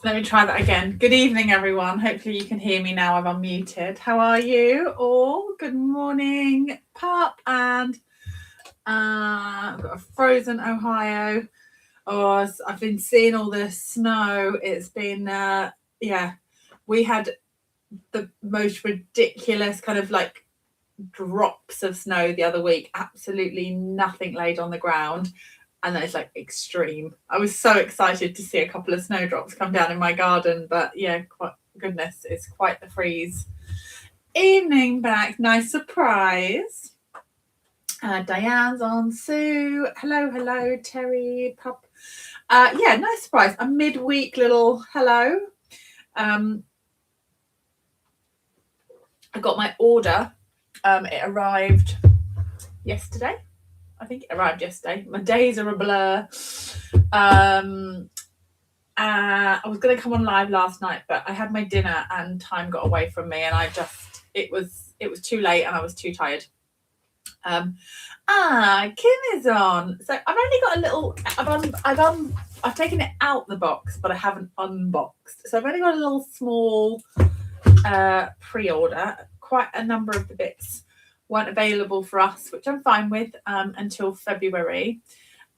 Let me try that again. Good evening, everyone. Hopefully you can hear me now. I've unmuted. How are you all? Good morning, Pup, and I've got a frozen Ohio. Oh, I've been seeing all this snow. It's been, we had the most ridiculous kind of like drops of snow the other week. Absolutely nothing laid on the ground. And then it's like extreme. I was so excited to see a couple of snowdrops come down in my garden, but yeah, goodness, it's quite the freeze. Evening back, nice surprise. Diane's on. Sue, hello, Terry, Pup. Yeah, nice surprise. A midweek little hello. I got my order. It arrived yesterday. I think it arrived yesterday. My days are a blur. I was going to come on live last night, but I had my dinner and time got away from me, and it was too late and I was too tired. Kim is on. So I've only got a little. I've taken it out the box, but I haven't unboxed. So I've only got a little small pre-order. Quite a number of the bits weren't available for us, which I'm fine with, until February.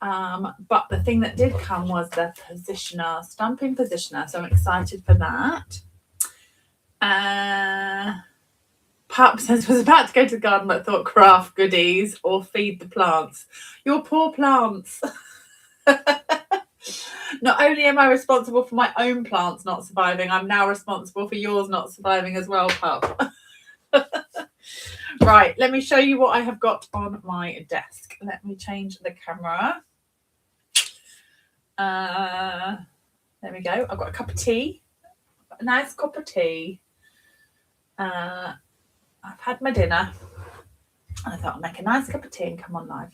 But the thing that did come was the positioner, stamping positioner. So I'm excited for that. Pup says, was about to go to the garden but thought craft goodies or feed the plants. Your poor plants. Not only am I responsible for my own plants not surviving, I'm now responsible for yours not surviving as well, Pup. Right, let me show you what I have got on my desk. Let me change the camera. There we go. I've got a cup of tea. A nice cup of tea. I've had my dinner. I thought I'd make a nice cup of tea and come on live.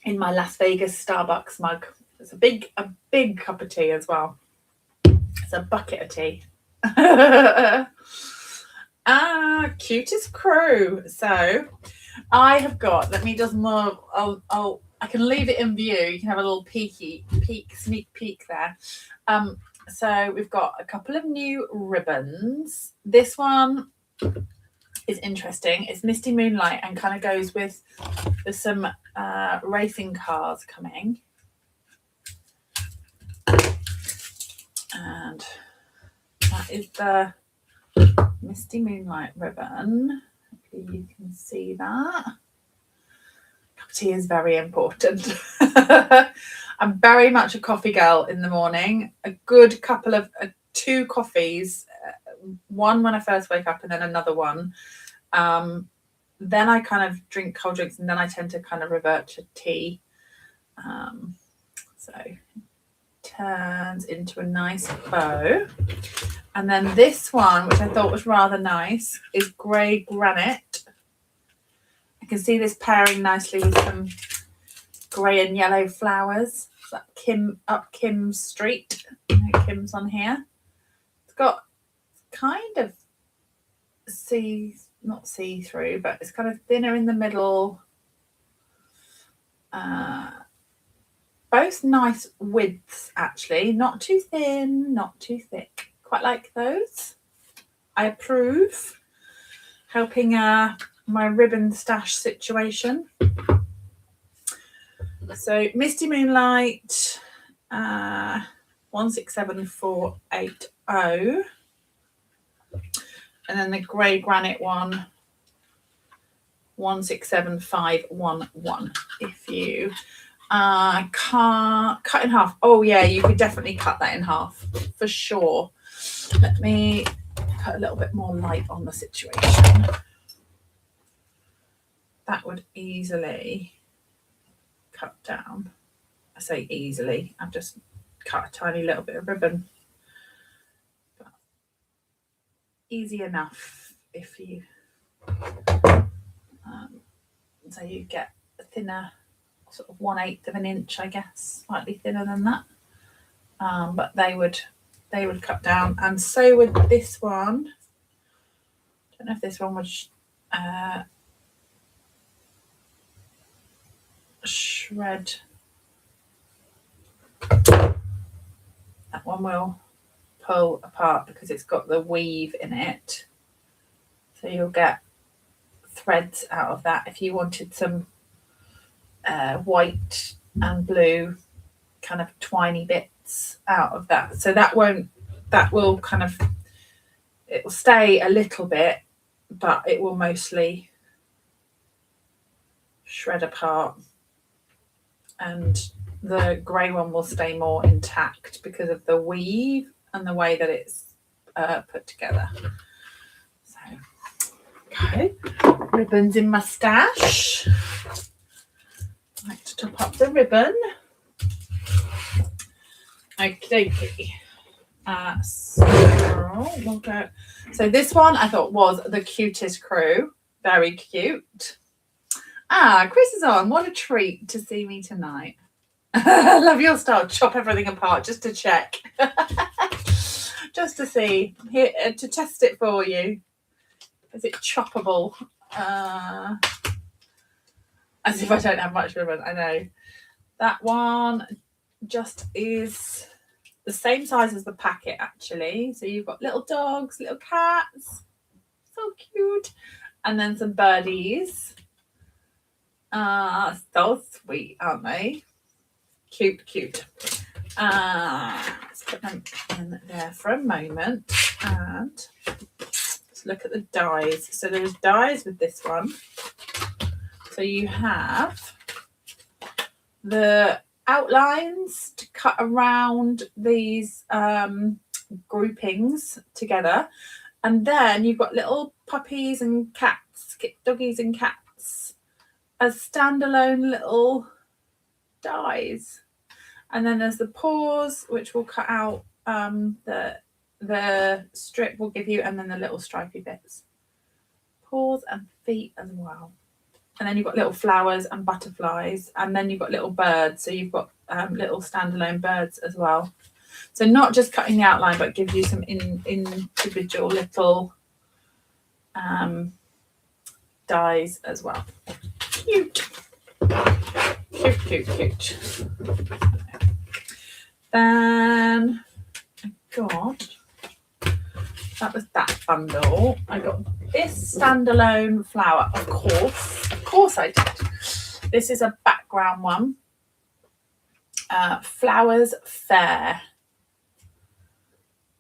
In my Las Vegas Starbucks mug. It's a big cup of tea as well. It's a bucket of tea. Cutest crew. So I have got, let me just move. I can leave it in view. You can have a little sneak peek there. So we've got a couple of new ribbons. This one is interesting. It's Misty Moonlight and kind of goes with there's some racing cars coming. And that is the Misty Moonlight ribbon. Hopefully you can see that. Cup of tea is very important. I'm very much a coffee girl in the morning. A good couple of 2 coffees, one when I first wake up and then another one. Then I kind of drink cold drinks and then I tend to kind of revert to tea. So turns into a nice bow. And then this one, which I thought was rather nice, is grey granite. I can see this pairing nicely with some grey and yellow flowers. It's like Kim Street. Kim's on here. It's got kind of not see-through, but it's kind of thinner in the middle. Both nice widths, actually. Not too thin, not too thick. Quite like those. I approve. Helping my ribbon stash situation. So Misty Moonlight 167480. And then the grey granite one 167511. If you can't cut in half. Oh yeah, you could definitely cut that in half for sure. Let me put a little bit more light on the situation. That would easily cut down. I say easily. I've just cut a tiny little bit of ribbon. But easy enough if you so you get a thinner, sort of 1/8 of an inch, I guess, slightly thinner than that. But they would cut down, and so would this one. I don't know if this one would shred. one will pull apart because it's got the weave in it. So you'll get threads out of that if you wanted some white and blue kind of twiny bits out of that. So that will kind of, it will stay a little bit, but it will mostly shred apart, and the grey one will stay more intact because of the weave and the way that it's put together. So, okay, ribbons in my stash. I like to top up the ribbon. Okay. So we'll go. So this one I thought was the cutest crew. Very cute. Chris is on. What a treat to see me tonight. Love your style. Chop everything apart just to check. Just to see. Here, to test it for you. Is it choppable? As if I don't have much ribbon. I know. That one just is the same size as the packet, actually. So you've got little dogs, little cats. So cute. And then some birdies. So sweet, aren't they? Cute. Let's put them in there for a moment and let's look at the dies. So there's dies with this one. So you have the outlines to cut around these groupings together, and then you've got little puppies and cats, doggies and cats as standalone little dies. And then there's the paws, which will cut out the strip will give you, and then the little stripy bits, paws and feet as well. And then you've got little flowers and butterflies, and then you've got little birds. So you've got little standalone birds as well. So not just cutting the outline, but gives you some individual little dies as well. Cute. Then I got, that was that bundle. I got this standalone flower, of course I did. This is a background one. Flowers Fair.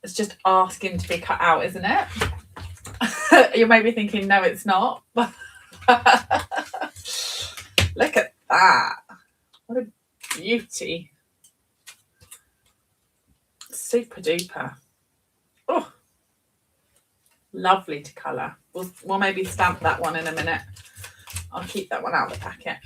It's just asking to be cut out, isn't it? You may be thinking, no, it's not. Look at that. What a beauty. Super duper. Oh, lovely to colour. We'll maybe stamp that one in a minute. I'll keep that one out of the packet.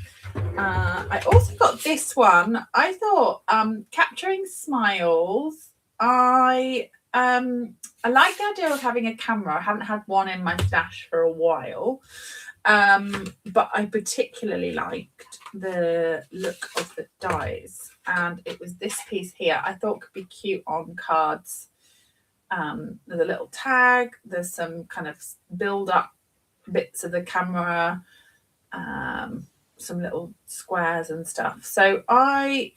I also got this one. I thought capturing smiles. I like the idea of having a camera. I haven't had one in my stash for a while. But I particularly liked the look of the dies, and it was this piece here I thought could be cute on cards. There's a little tag, there's some kind of build up bits of the camera, some little squares and stuff. So I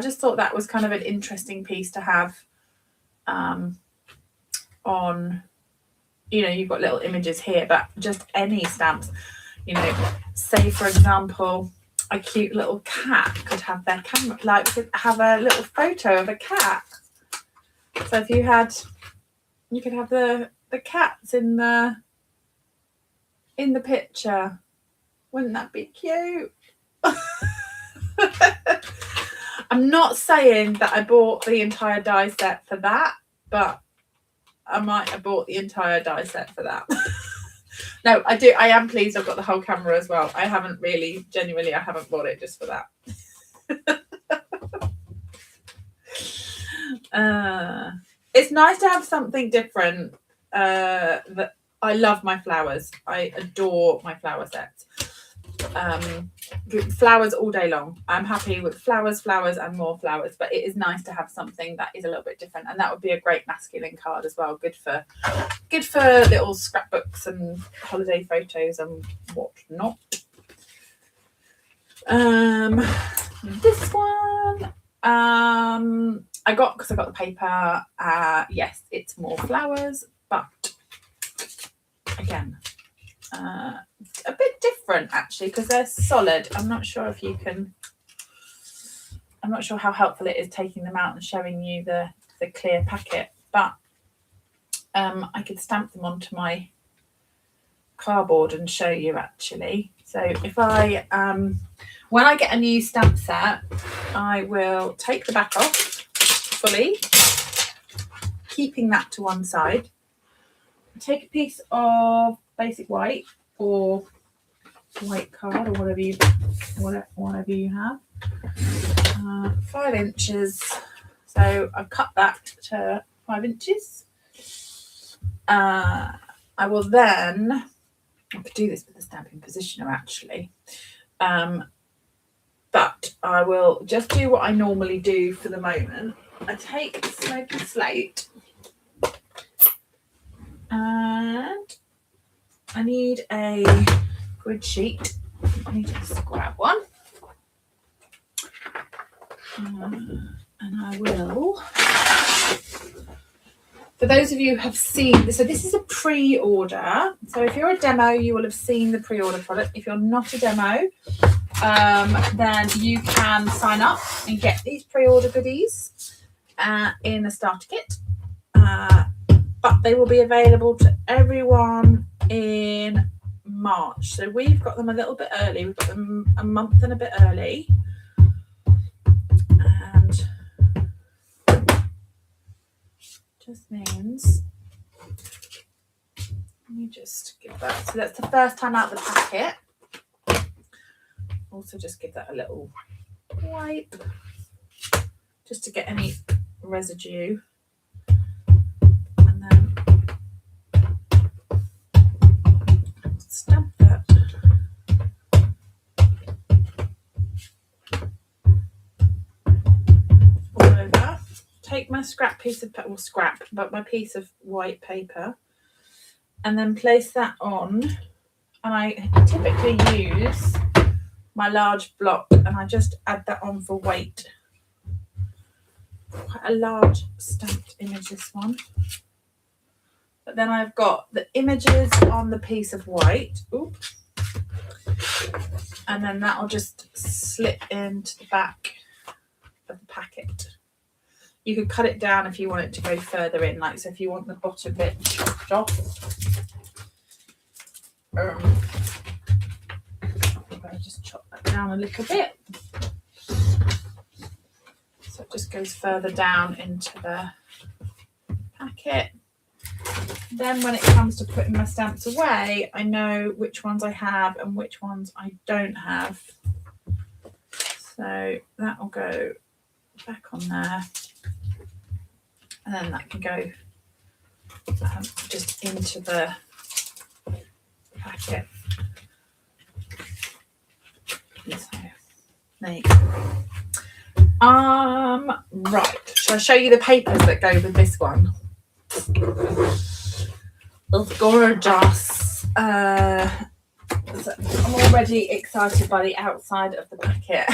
just thought that was kind of an interesting piece to have on, you've got little images here, but just any stamps, say for example, a cute little cat could have their camera, could have a little photo of a cat. So if you could have the cats in the picture. Wouldn't that be cute? I'm not saying that I bought the entire die set for that, but I might have bought the entire die set for that. No, I do. I am pleased I've got the whole camera as well. I haven't really, genuinely, I haven't bought it just for that. It's nice to have something different. That I love my flowers. I adore my flower sets. Flowers all day long. I'm happy with flowers and more flowers, but it is nice to have something that is a little bit different, and that would be a great masculine card as well. Good for little scrapbooks and holiday photos and whatnot. This one I got the paper. Yes, it's more flowers, but again, it's a bit different actually because they're solid. I'm not sure how helpful it is taking them out and showing you the clear packet, but I could stamp them onto my cardboard and show you actually. So if I when I get a new stamp set, I will take the back off fully, keeping that to one side. Take a piece of basic white or white card or whatever you have. 5 inches. So I've cut that to 5 inches. I will then, I could do this with the stamping positioner actually, but I will just do what I normally do for the moment. I take a smoky slate and I need a grid sheet. I need to just grab one. And I will, for those of you who have seen, so this is a pre-order. So if you're a demo, you will have seen the pre-order product. If you're not a demo, then you can sign up and get these pre-order goodies in a starter kit. But they will be available to everyone in March. So we've got them a little bit early. We've got them a month and a bit early. And just means, let me just give that, so that's the first time out of the packet. Also just give that a little wipe just to get any residue, and then stamp that. All over. Take my my piece of white paper, and then place that on. And I typically use my large block, and I just add that on for weight. Quite a large stamped image, this one. But then I've got the images on the piece of white. Oops. And then that'll just slip into the back of the packet. You could cut it down if you want it to go further in, like, so if you want the bottom bit chopped off. I'll just chop that down a little bit. So it just goes further down into the packet. Then when it comes to putting my stamps away, I know which ones I have and which ones I don't have. So that will go back on there. And then that can go just into the packet. So there you go. Right. Shall I show you the papers that go with this one? It's gorgeous. I'm already excited by the outside of the packet.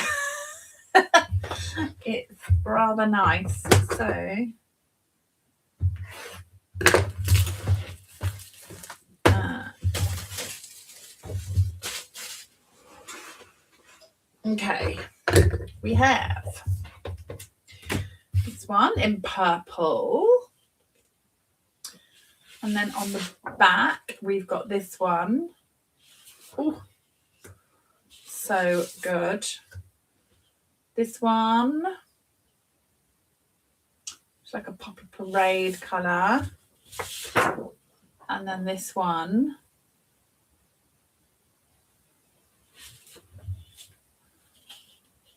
It's rather nice. So okay, we have this one in purple, and then on the back we've got this one. Oh, so good. This one, it's like a poppy parade colour, and then this one.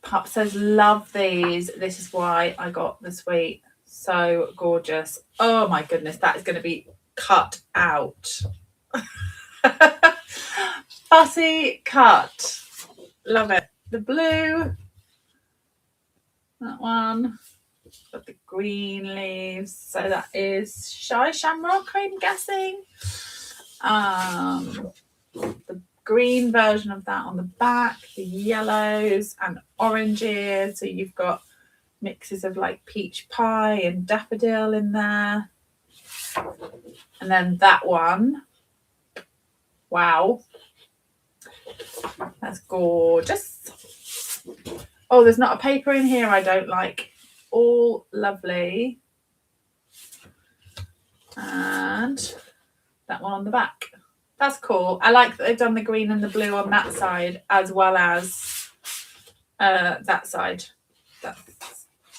Pup says, love these. This is why I got the suite. So gorgeous. Oh my goodness, that is going to be cut out. Fussy cut. Love it. The blue. That one. Got the green leaves. So that is Shy Shamrock, I'm guessing. The green version of that on the back, the yellows and oranges. So you've got mixes of like peach pie and daffodil in there. And then that one, wow, that's gorgeous. Oh, there's not a paper in here I don't like. All lovely. And that one on the back. That's cool. I like that they've done the green and the blue on that side as well as that side.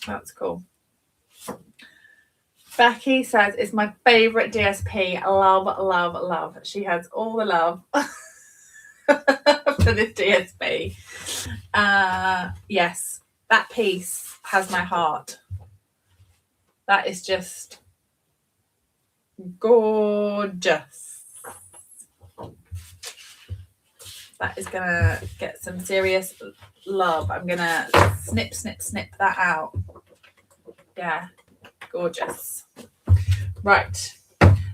That's cool. Becky says it's my favourite DSP. Love, love, love. She has all the love for this DSP. Yes, that piece has my heart. That is just gorgeous. That is going to get some serious love. I'm going to snip that out. Yeah, gorgeous. Right.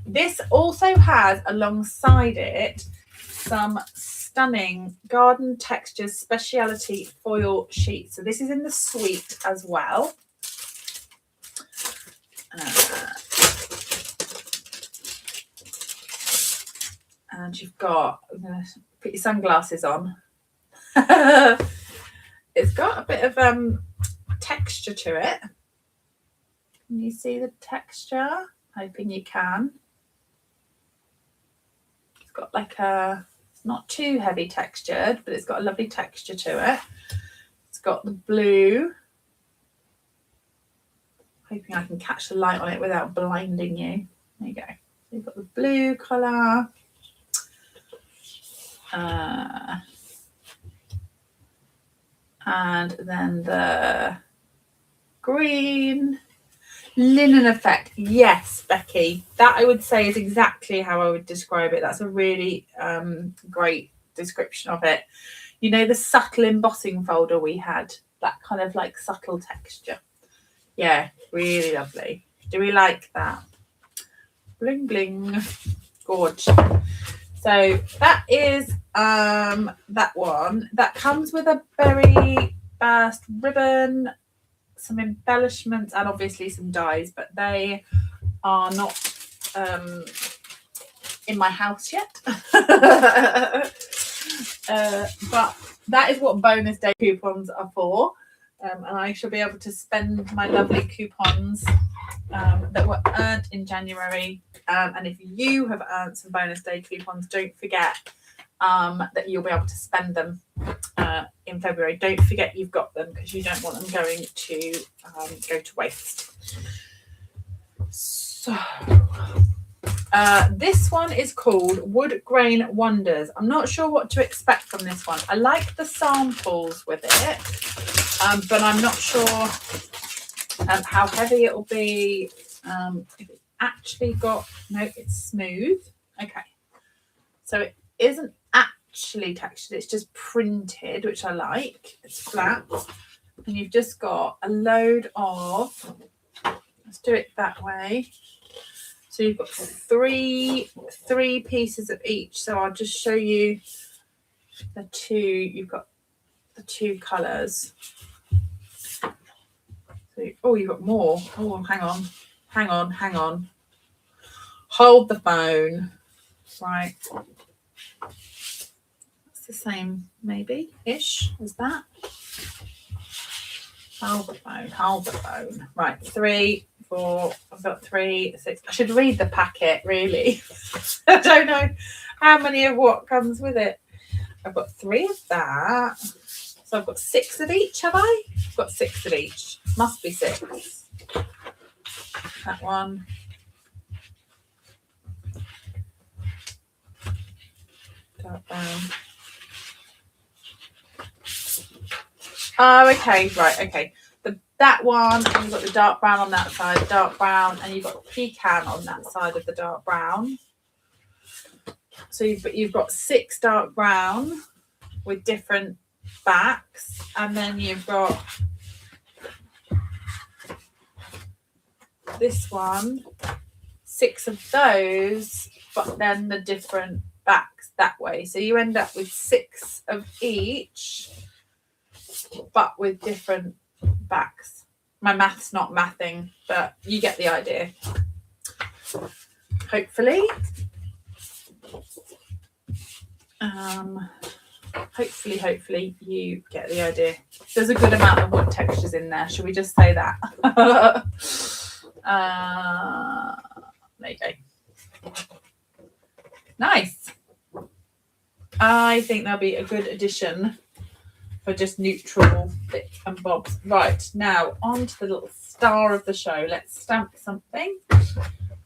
This also has alongside it some stunning Garden Textures Speciality foil sheets. So this is in the suite as well. And you've got, I'm going to put your sunglasses on. It's got a bit of texture to it. Can you see the texture? Hoping you can. It's got like it's not too heavy textured, but it's got a lovely texture to it. It's got the blue. Hoping I can catch the light on it without blinding you. There you go. So you've got the blue colour. And then the green linen effect. Yes, Becky, that I would say is exactly how I would describe it. That's a really great description of it. You know, the subtle embossing folder we had, that kind of like subtle texture. Yeah, really lovely. Do we like that? Bling bling. Gorge. So that is that one. That comes with a berry burst ribbon, some embellishments, and obviously some dies, but they are not in my house yet. But that is what bonus day coupons are for. And I shall be able to spend my lovely coupons that were earned in January. And if you have earned some bonus day coupons, don't forget that you'll be able to spend them in February. Don't forget you've got them, because you don't want them going to go to waste. So this one is called Wood Grain Wonders. I'm not sure what to expect from this one. I like the samples with it, but I'm not sure how heavy it will be. If it's actually got, no, it's smooth. Okay, so it isn't actually textured, it's just printed, which I like. It's flat, and you've just got a load of, let's do it that way. So you've got three pieces of each. So I'll just show you the two. You've got the two colours. So, oh, you've got more. Oh, hang on. Hold the phone. Right. It's the same, maybe, ish, as that. Hold the phone. Right, 3, 4, I've got 3, 6. I should read the packet, really. I don't know how many of what comes with it. I've got 3 of that. So I've got 6 of each, have I? I've got 6 of each. Must be 6. That one. Dark brown. Oh, okay, right, okay. That one, and you've got the dark brown on that side, dark brown, and you've got pecan on that side of the dark brown. So you've got 6 dark brown with different backs, and then you've got this one, 6 of those, but then the different backs that way. So you end up with 6 of each, but with different backs. My math's not mathing, but you get the idea. Hopefully. Hopefully you get the idea. There's a good amount of wood textures in there. Should we just say that? There you go. Nice. I think that'll be a good addition for just neutral bits and bobs. Right, now on to the little star of the show. Let's stamp something.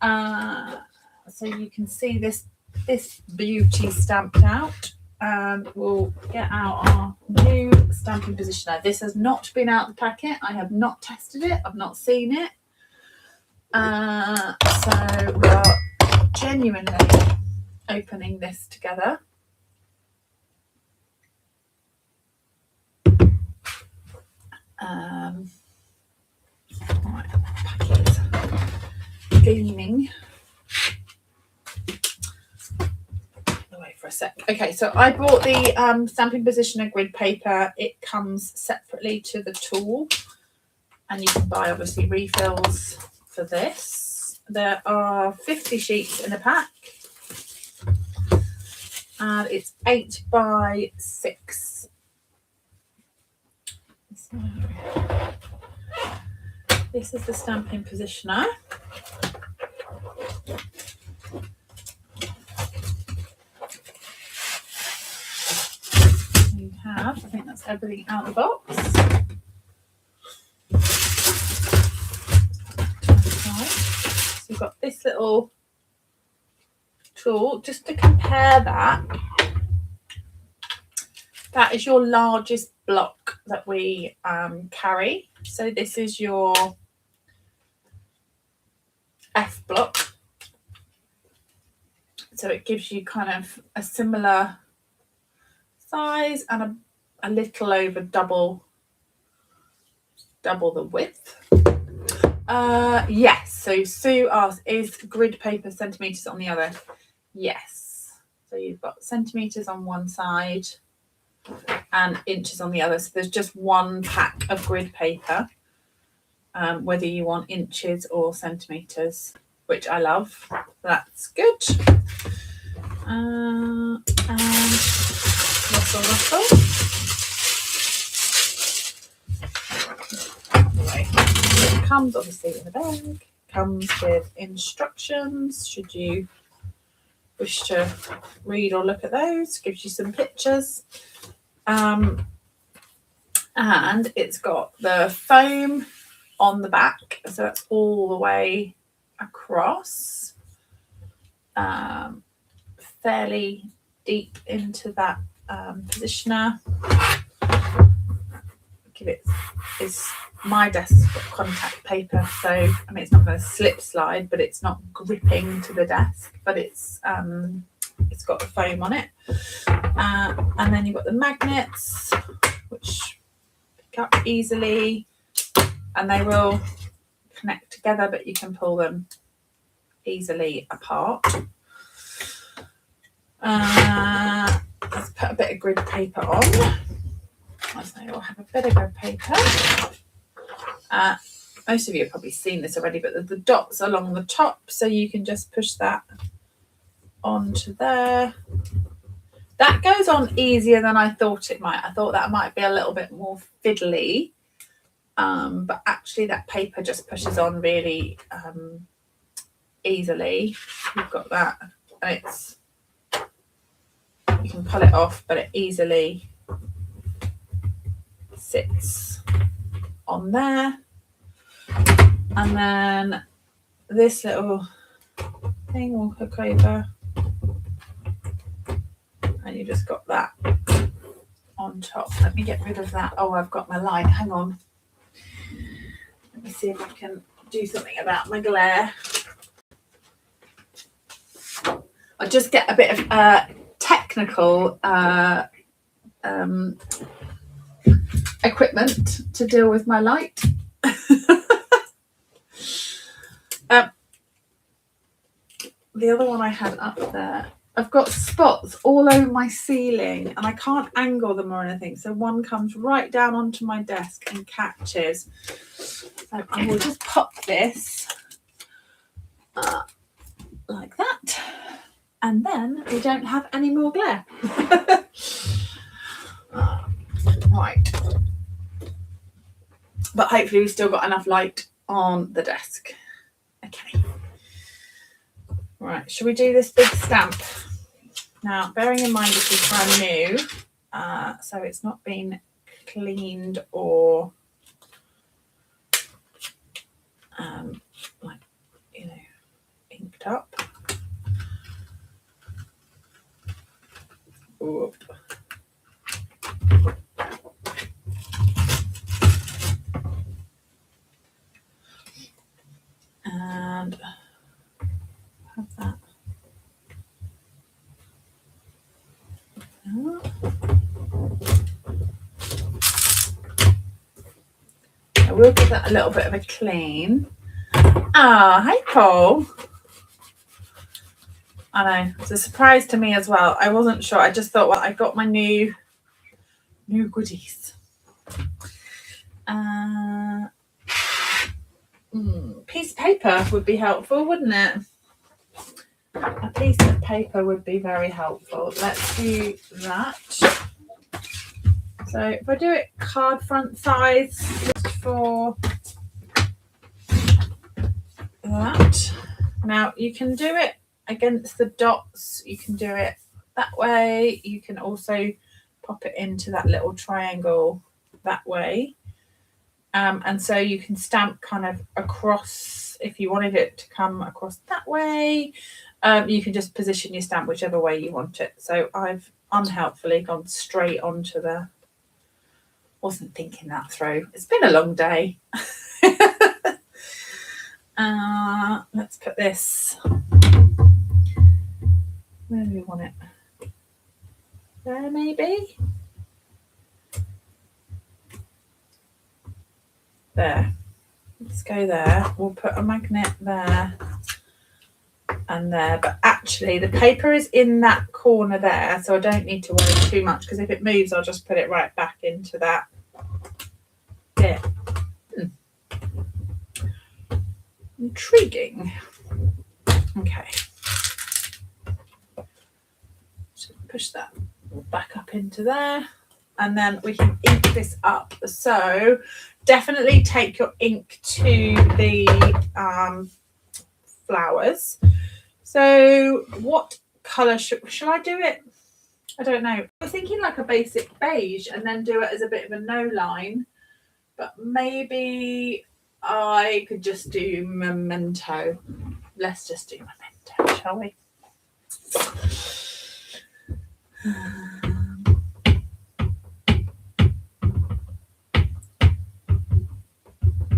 So you can see this beauty stamped out. And we'll get out our new stamping positioner. This has not been out of the packet. I have not tested it. I've not seen it. So we are genuinely opening this together. Right, packet is gleaming. For a sec. Okay, so I bought the stamping positioner grid paper. It comes separately to the tool, and you can buy obviously refills for this. There are 50 sheets in a pack, and it's 8 by 6. So this is the stamping positioner. I think that's everything out of the box. So you've got this little tool. Just to compare that, that is your largest block that we carry. So this is your F block. So it gives you kind of a similar size and a little over double the width. Yes, so Sue asked, is grid paper centimetres on the other? Yes. So you've got centimetres on one side and inches on the other. So there's just one pack of grid paper, whether you want inches or centimetres, which I love. That's good. And rustle. Anyway, it comes obviously in a bag, comes with instructions should you wish to read or look at those, gives you some pictures, and it's got the foam on the back, so that's all the way across, fairly deep into that positioner. My desk has got contact paper, so I mean it's not going to slip slide, but it's not gripping to the desk, but it's got the foam on it, and then you've got the magnets which pick up easily, and they will connect together, but you can pull them easily apart. Let's put a bit of grid paper on. As I will have a bit of grid paper. Most of you have probably seen this already, but the dots along the top, so you can just push that onto there. That goes on easier than I thought it might. I thought that might be a little bit more fiddly, but actually that paper just pushes on really easily. You've got that, and you can pull it off, but it easily sits on there. And then this little thing will hook over, and you just got that on top. Let me get rid of that. Oh, I've got my line. Hang on. Let me see if I can do something about my glare. I'll just get a bit of technical equipment to deal with my light. The other one I had up there, I've got spots all over my ceiling and I can't angle them or anything, so one comes right down onto my desk and catches. So I will just pop this like that, and then we don't have any more glare. Right. But hopefully we've still got enough light on the desk. Okay. Right, shall we do this big stamp? Now, bearing in mind this is brand new, so it's not been cleaned or like, you know, inked up. Oop. And have that. I will give that a little bit of a clean. Ah, hi Paul. I know, it's a surprise to me as well. I wasn't sure. I just thought, well, I got my new goodies. Piece of paper would be helpful, wouldn't it? A piece of paper would be very helpful. Let's do that. So if I do it card front size, just for that. Now you can do it against the dots. You can do it that way. You can also pop it into that little triangle that way. And so you can stamp kind of across, if you wanted it to come across that way. You can just position your stamp whichever way you want it. So I've unhelpfully gone straight onto the, wasn't thinking that through. It's been a long day. Let's put this, where do we want it? There maybe? There. Let's go there. We'll put a magnet there and there. But actually the paper is in that corner there, so I don't need to worry too much, because if it moves I'll just put it right back into that bit. Intriguing. Okay. So push that back up into there, and then we can ink this up. So definitely take your ink to the flowers. So what colour shall I do it? I don't know. I was thinking like a basic beige and then do it as a bit of a no line, but maybe I could just do memento. Let's just do memento, shall we?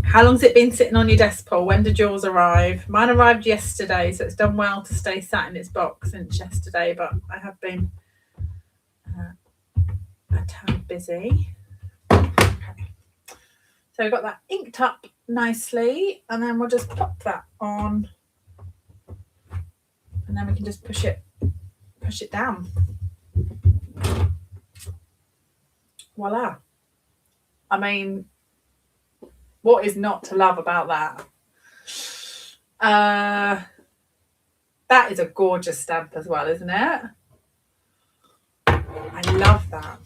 How long's it been sitting on your desk, Paul? When did yours arrive? Mine arrived yesterday, so it's done well to stay sat in its box since yesterday, but I have been a tad busy. Okay. So we've got that inked up nicely, and then we'll just pop that on, and then we can just push it down. Voila. I mean, what is not to love about that? That is a gorgeous stamp as well, isn't it? I love that.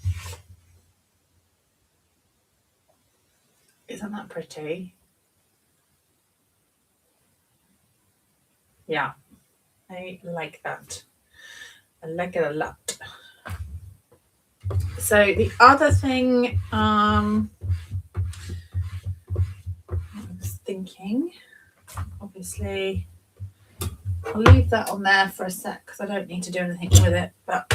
Isn't that pretty? Yeah, I like that. I like it a lot. So the other thing I was thinking, obviously I'll leave that on there for a sec because I don't need to do anything with it, but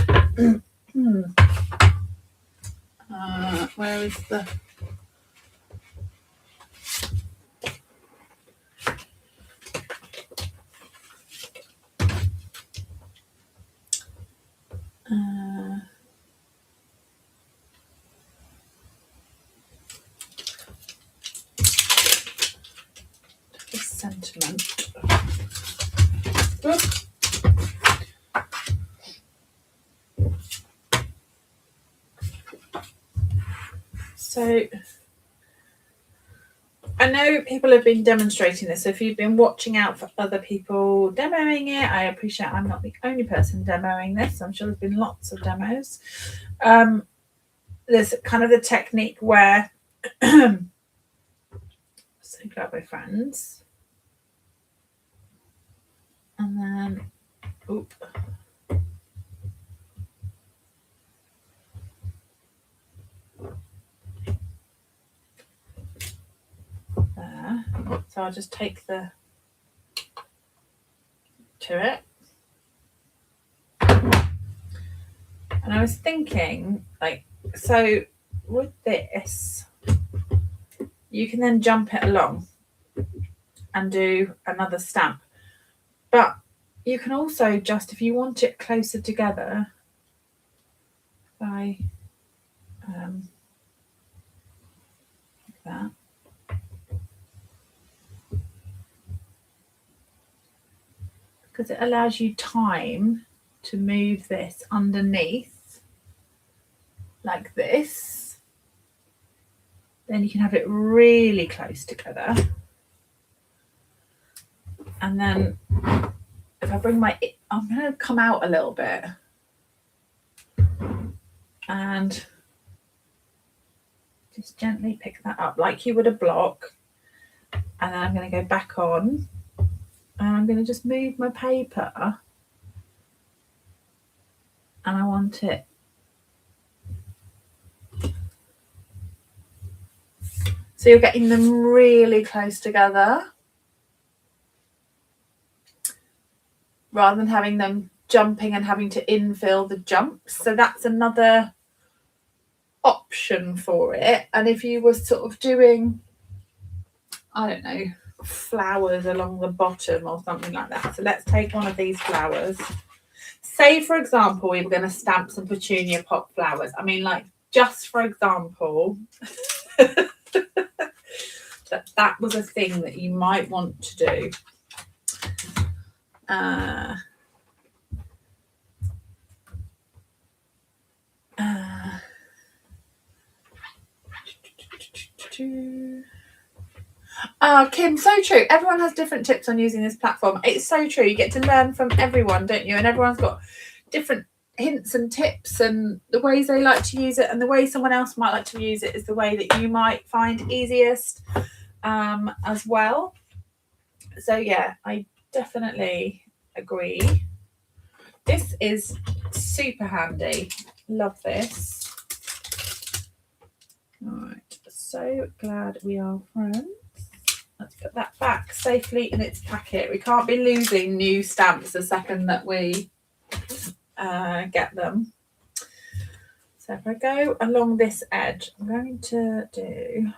where is the sentiment? Oops. So, and I know people have been demonstrating this. So if you've been watching out for other people demoing it, I appreciate I'm not the only person demoing this. I'm sure there's been lots of demos. There's kind of the technique where, so glad we're friends. And then, oop. There. So I'll just take the to it. And I was thinking, like, so with this, you can then jump it along and do another stamp. But you can also just, if you want it closer together, by like that. Because it allows you time to move this underneath like this. Then you can have it really close together. And then if I bring I'm going to come out a little bit and just gently pick that up like you would a block. And then I'm going to go back on and I'm going to just move my paper. And I want it so you're getting them really close together rather than having them jumping and having to infill the jumps. So that's another option for it. And if you were sort of doing, I don't know, flowers along the bottom or something like that. So let's take one of these flowers. Say, for example, we were going to stamp some petunia pot flowers. I mean, like, just for example, that was a thing that you might want to do. Kim, so true. Everyone has different tips on using this platform. It's so true. You get to learn from everyone, don't you? And everyone's got different hints and tips and the ways they like to use it, and the way someone else might like to use it is the way that you might find easiest as well. So yeah, I definitely agree. This is super handy. Love this. All right, so glad we are friends. Let's put that back safely in its packet. We can't be losing new stamps the second that we get them. So if I go along this edge, I'm going to do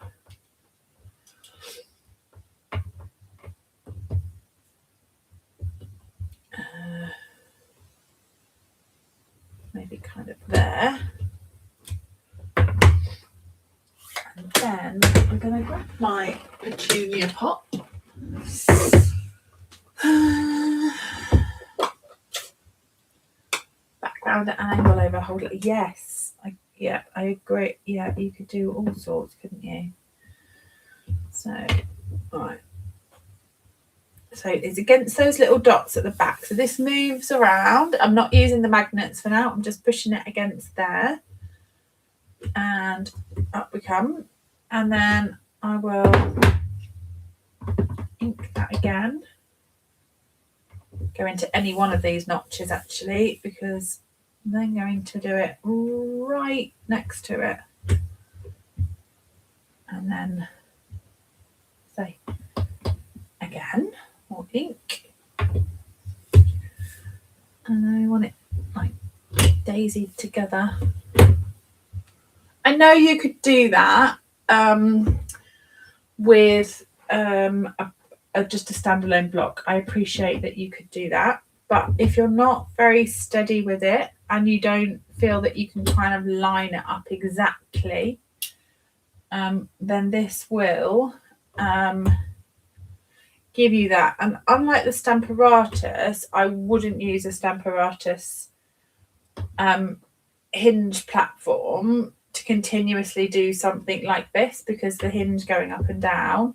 maybe kind of there. And then I'm going to grab my petunia pot. Background at an angle over, hold it. Yes, I agree. Yeah, you could do all sorts, couldn't you? So, right. So it's against those little dots at the back. So this moves around. I'm not using the magnets for now. I'm just pushing it against there. And up we come. And then I will ink that again. Go into any one of these notches actually, because I'm then going to do it right next to it. And then say again, more ink. And I want it like daisied together. I know you could do that with just a standalone block. I appreciate that you could do that. But if you're not very steady with it and you don't feel that you can kind of line it up exactly, then this will give you that. And unlike the Stamparatus, I wouldn't use a Stamparatus hinge platform to continuously do something like this, because the hinge going up and down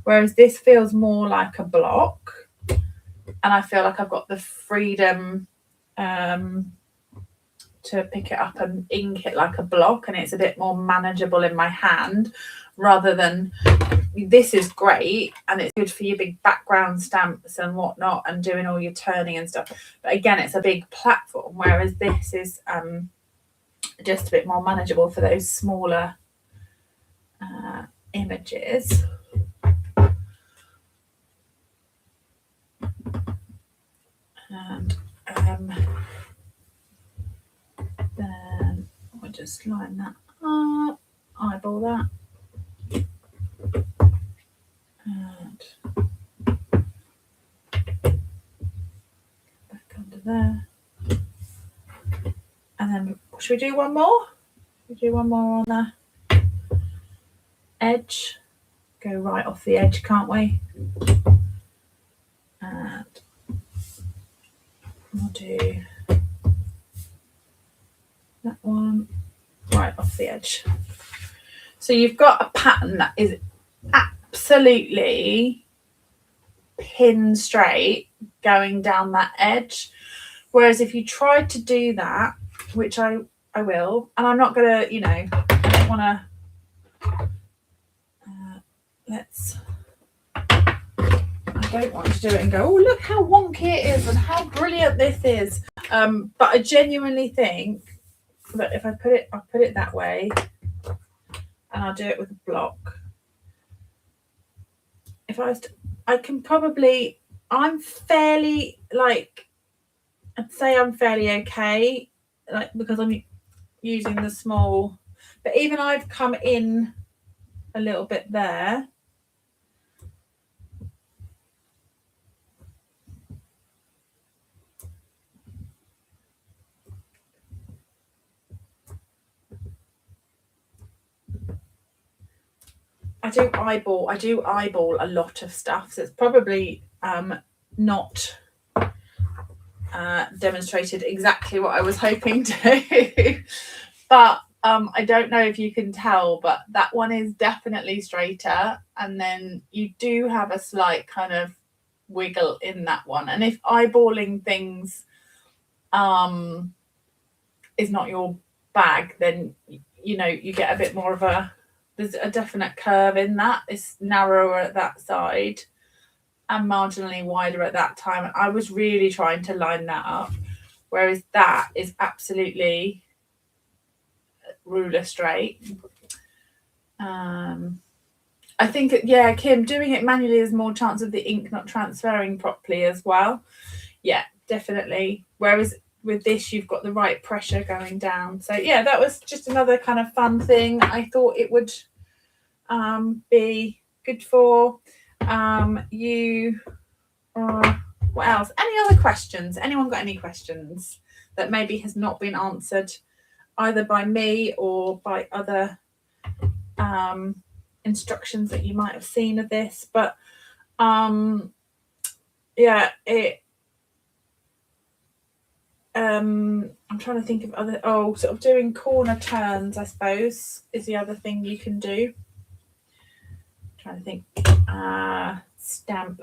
whereas this feels more like a block, and I feel like I've got the freedom to pick it up and ink it like a block, and it's a bit more manageable in my hand rather than this is great and it's good for your big background stamps and whatnot and doing all your turning and stuff, but again it's a big platform, whereas this is just a bit more manageable for those smaller images. And then I'll just line that up, eyeball that, and back under there. And then should we do one more? Should we do one more on the edge? Go right off the edge, can't we? And we'll do that one right off the edge. So you've got a pattern that is absolutely pin straight going down that edge. Whereas if you tried to do that, which I will, and I'm not gonna, you know, I don't want to. I don't want to do it and go, oh, look how wonky it is and how brilliant this is. But I genuinely think that if I'll put it that way, and I'll do it with a block. If I was to, I can probably, I'm fairly, like, I'd say I'm fairly okay, like, because I'm using the small, but even I've come in a little bit there. I do eyeball a lot of stuff, so it's probably not demonstrated exactly what I was hoping to. But I don't know if you can tell, but that one is definitely straighter, and then you do have a slight kind of wiggle in that one. And if eyeballing things is not your bag, then you know you get a bit more of a, there's a definite curve in that. It's narrower at that side and marginally wider at that time. And I was really trying to line that up, whereas that is absolutely ruler straight. I think, yeah, Kim, doing it manually is more chance of the ink not transferring properly as well. Yeah, definitely. Whereas with this, you've got the right pressure going down. So yeah, that was just another kind of fun thing I thought it would be good for you. What else? Any other questions? Anyone got any questions that maybe has not been answered either by me or by other instructions that you might have seen of this? But yeah, it I'm trying to think of other, sort of doing corner turns, I suppose, is the other thing you can do. I'm trying to think. Stamp.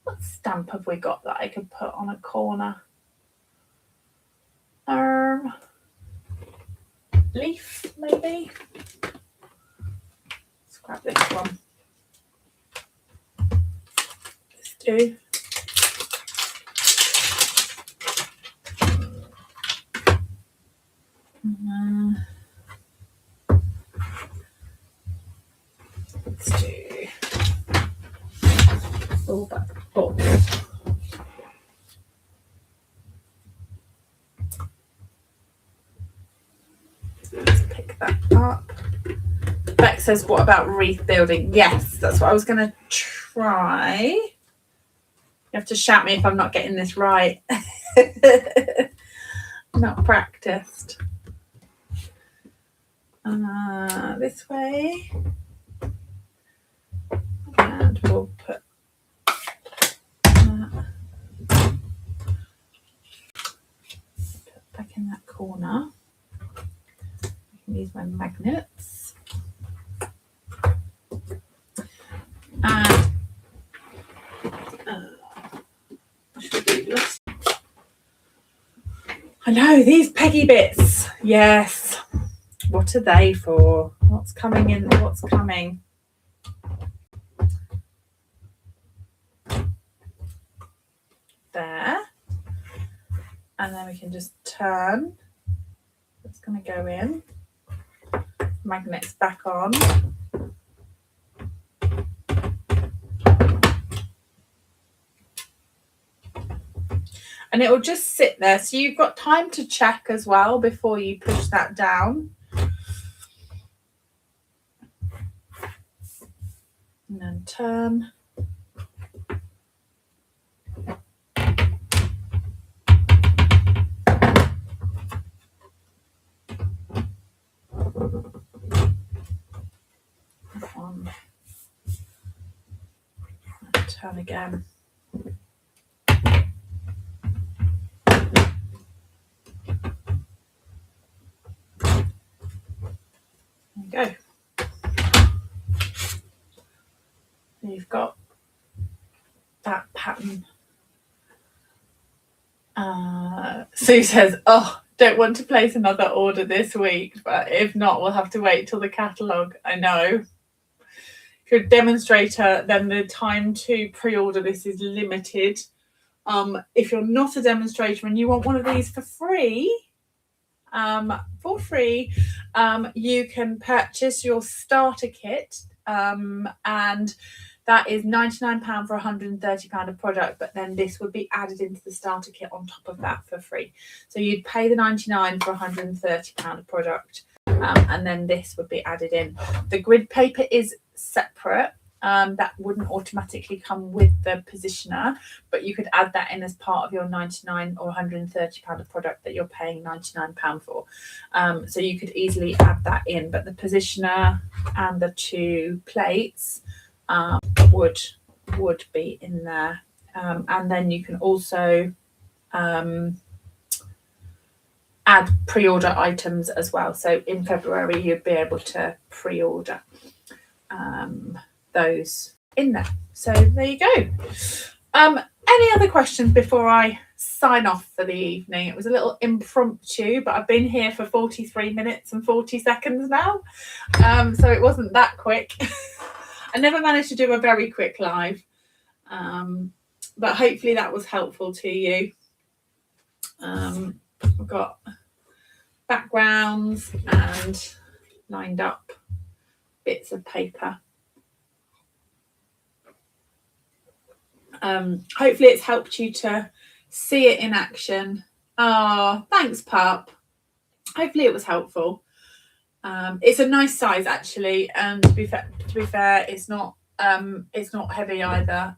What stamp have we got that I could put on a corner? Leaf, maybe. Let's grab this one. Let's do. Let's do all back box. Let's pick that up. Beck says, what about wreath building? Yes, that's what I was going to try. You have to shout me if I'm not getting this right. Not practiced. This way. And we'll put that back in that corner. I can use my magnets. I know, these peggy bits. Yes. What are they for? What's coming in? What's coming? There. And then we can just turn. It's going to go in. Magnets back on. And it will just sit there. So you've got time to check as well before you push that down. And then turn. On. And turn again. There you go. You've got that pattern. Sue says, oh, don't want to place another order this week, but if not, we'll have to wait till the catalogue. I know. If you're a demonstrator, then the time to pre-order this is limited. If you're not a demonstrator and you want one of these for free, you can purchase your starter kit, and that is £99 for £130 of product, but then this would be added into the starter kit on top of that for free. So you'd pay the £99 for £130 of product, and then this would be added in. The grid paper is separate. That wouldn't automatically come with the positioner, but you could add that in as part of your £99 or £130 of product that you're paying £99 for. So you could easily add that in, but the positioner and the two plates would be in there. And then you can also add pre-order items as well. So in February, you'd be able to pre-order those in there. So there you go. Any other questions before I sign off for the evening? It was a little impromptu, but I've been here for 43 minutes and 40 seconds now. So it wasn't that quick. I never managed to do a very quick live. But hopefully that was helpful to you. I've got backgrounds and lined up bits of paper. Hopefully it's helped you to see it in action. Oh, thanks, Pup. Hopefully it was helpful. It's a nice size actually, and to be fair, it's not heavy either.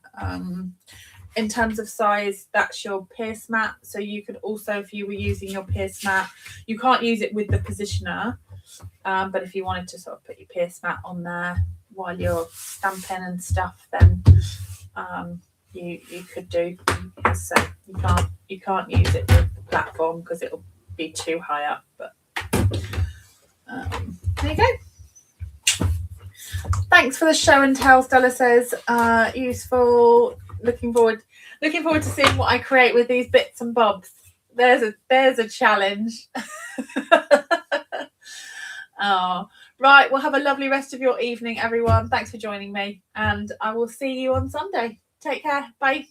In terms of size, that's your pierce mat. So you could also, if you were using your pierce mat, you can't use it with the positioner, but if you wanted to sort of put your pierce mat on there while you're stamping and stuff, then you could do. So you can't use it with the platform because it'll be too high up. But there you go. Thanks for the show and tell. Stella says useful. Looking forward to seeing what I create with these bits and bobs. There's a challenge. Oh, right. Well, have a lovely rest of your evening, everyone. Thanks for joining me, and I will see you on Sunday. Take care. Bye.